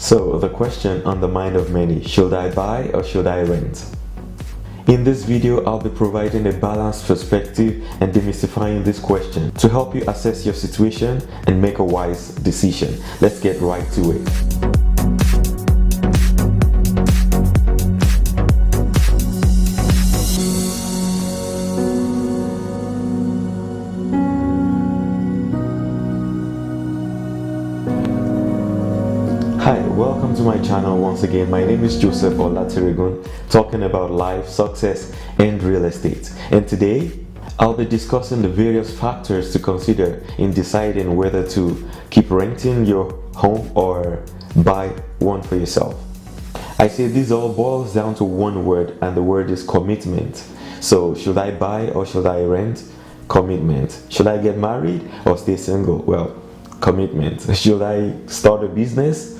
So the question on the mind of many, should I buy or should I rent? In this video, I'll be providing a balanced perspective and demystifying this question to help you assess your situation and make a wise decision. Let's get right to it. Hi, welcome to my channel once again. My name is Joseph Olateregun, talking about life, success, and real estate. And today, I'll be discussing the various factors to consider in deciding whether to keep renting your home or buy one for yourself. I say this all boils down to one word, and the word is commitment. So, should I buy or should I rent? Commitment. Should I get married or stay single? Well, commitment. Should I start a business?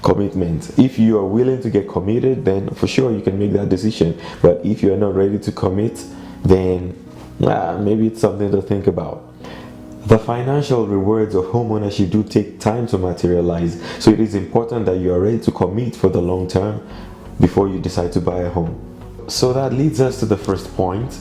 Commitment. If you are willing to get committed, then for sure you can make that decision. But if you are not ready to commit, then maybe it's something to think about. The financial rewards of homeownership do take time to materialize, so it is important that you are ready to commit for the long term before you decide to buy a home. So that leads us to the first point,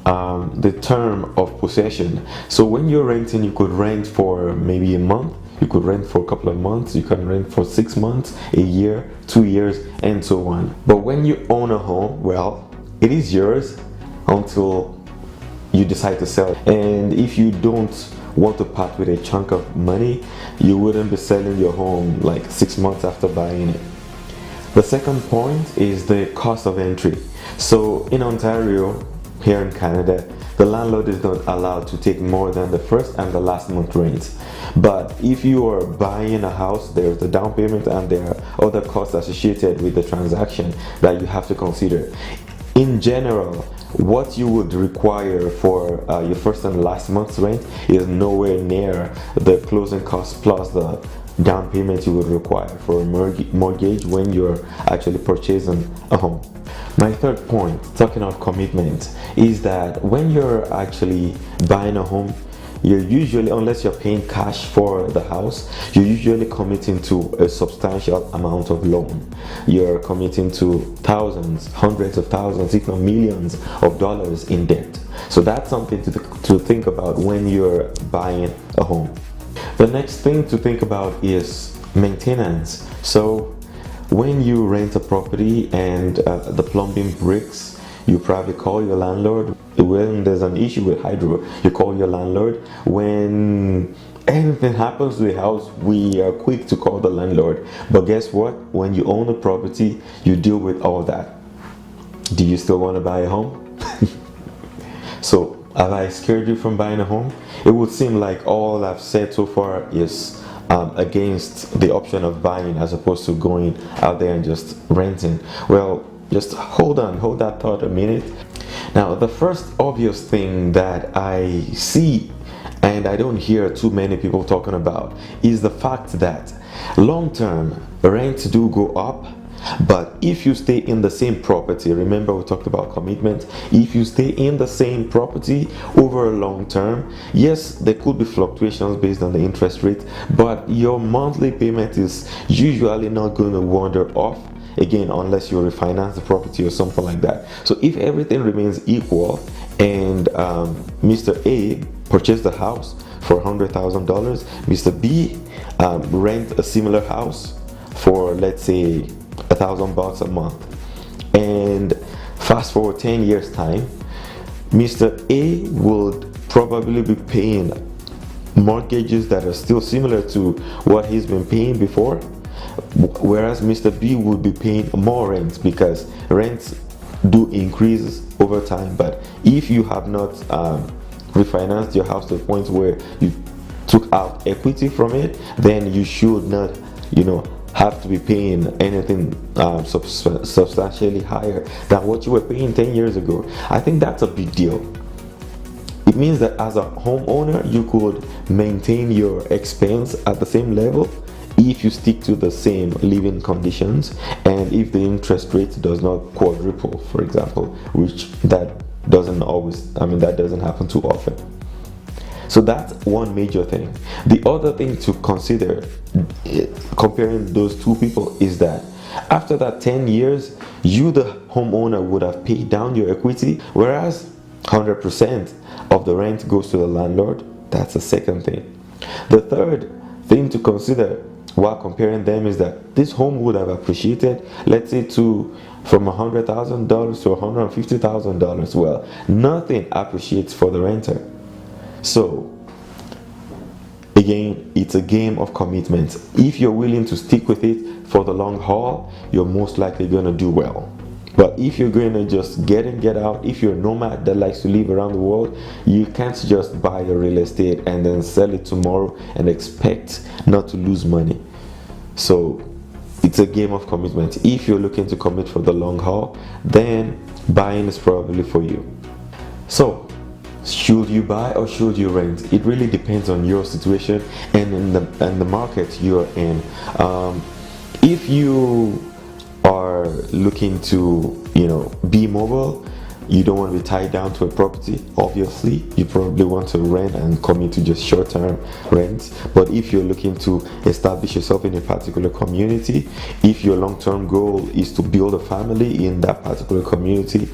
the term of possession. So when you're renting, you could rent for maybe a month, you could rent for a couple of months, you can rent for 6 months, a year, 2 years, and so on. But when you own a home, well, it is yours until you decide to sell it. And if you don't want to part with a chunk of money, you wouldn't be selling your home like 6 months after buying it. The second point is the cost of entry. So in Ontario, here in Canada, the landlord is not allowed to take more than the first and the last month rent. But if you are buying a house, there's the down payment and there are other costs associated with the transaction that you have to consider. In general, what you would require for your first and last month's rent is nowhere near the closing costs plus the down payment you would require for a mortgage when you're actually purchasing a home. My third point, talking of commitment, is that when you're actually buying a home, you're usually, unless you're paying cash for the house, you're usually committing to a substantial amount of loan. You're committing to thousands, hundreds of thousands, if not millions of dollars in debt. So that's something to think about when you're buying a home. The next thing to think about is maintenance. So when you rent a property and the plumbing breaks, you probably call your landlord. When there's an issue with hydro, you call your landlord. When anything happens to the house, we are quick to call the landlord. But guess what? When you own a property, you deal with all that. Do you still want to buy a home? So, have I scared you from buying a home? It would seem like all I've said so far is against the option of buying as opposed to going out there and just renting. Well, just hold that thought a minute. Now, the first obvious thing that I see and I don't hear too many people talking about is the fact that long-term rents do go up. But if you stay in the same property, remember we talked about commitment, if you stay in the same property over a long term, yes, there could be fluctuations based on the interest rate, but your monthly payment is usually not going to wander off again unless you refinance the property or something like that. So if everything remains equal and Mr. A purchased the house for $100,000, Mr. B rent a similar house for, let's say, $1,000 a month, and fast forward 10 years time, Mr. A would probably be paying mortgages that are still similar to what he's been paying before, whereas Mr. B would be paying more rent because rents do increase over time. But if you have not refinanced your house to a point where you took out equity from it, then you should not, have to be paying anything substantially higher than what you were paying 10 years ago. I think that's a big deal. It means that as a homeowner, you could maintain your expense at the same level if you stick to the same living conditions and if the interest rate does not quadruple, for example, which that doesn't happen too often. So that's one major thing. The other thing to consider comparing those two people is that after that 10 years, you, the homeowner, would have paid down your equity, whereas 100% of the rent goes to the landlord. That's the second thing. The third thing to consider while comparing them is that this home would have appreciated, let's say, from $100,000 to $150,000. Well, nothing appreciates for the renter. So again, it's a game of commitment. If you're willing to stick with it for the long haul, you're most likely going to do well. But if you're going to just get in, get out, if you're a nomad that likes to live around the world, you can't just buy a real estate and then sell it tomorrow and expect not to lose money. So it's a game of commitment. If you're looking to commit for the long haul, then buying is probably for you. So should you buy or should you rent? It really depends on your situation and in the market you're in. If you are looking to be mobile, you don't want to be tied down to a property, obviously you probably want to rent and commit to just short-term rent. But if you're looking to establish yourself in a particular community, if your long-term goal is to build a family in that particular community,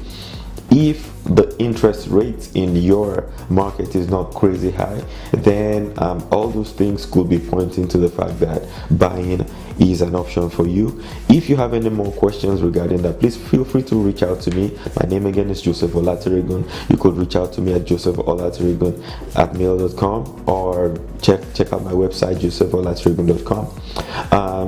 if the interest rate in your market is not crazy high, then all those things could be pointing to the fact that buying is an option for you. If you have any more questions regarding that, please feel free to reach out to me. My name again is Joseph Olaterigun. You could reach out to me at josepholaterigun@mail.com or check out my website, josepholaterigun.com.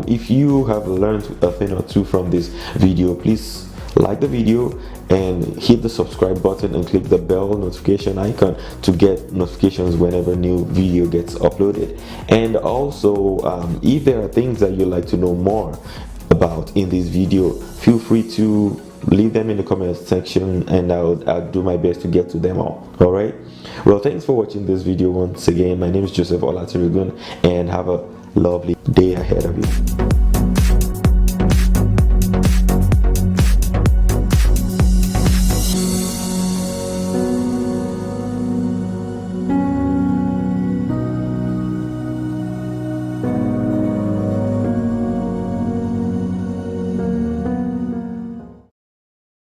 If you have learned a thing or two from this video, please like the video and hit the subscribe button and click the bell notification icon to get notifications whenever new video gets uploaded. And also, if there are things that you'd like to know more about in this video, feel free to leave them in the comment section and I'll do my best to get to them all. Alright, well, thanks for watching this video once again. My name is Joseph Olaterigun and have a lovely day ahead of you.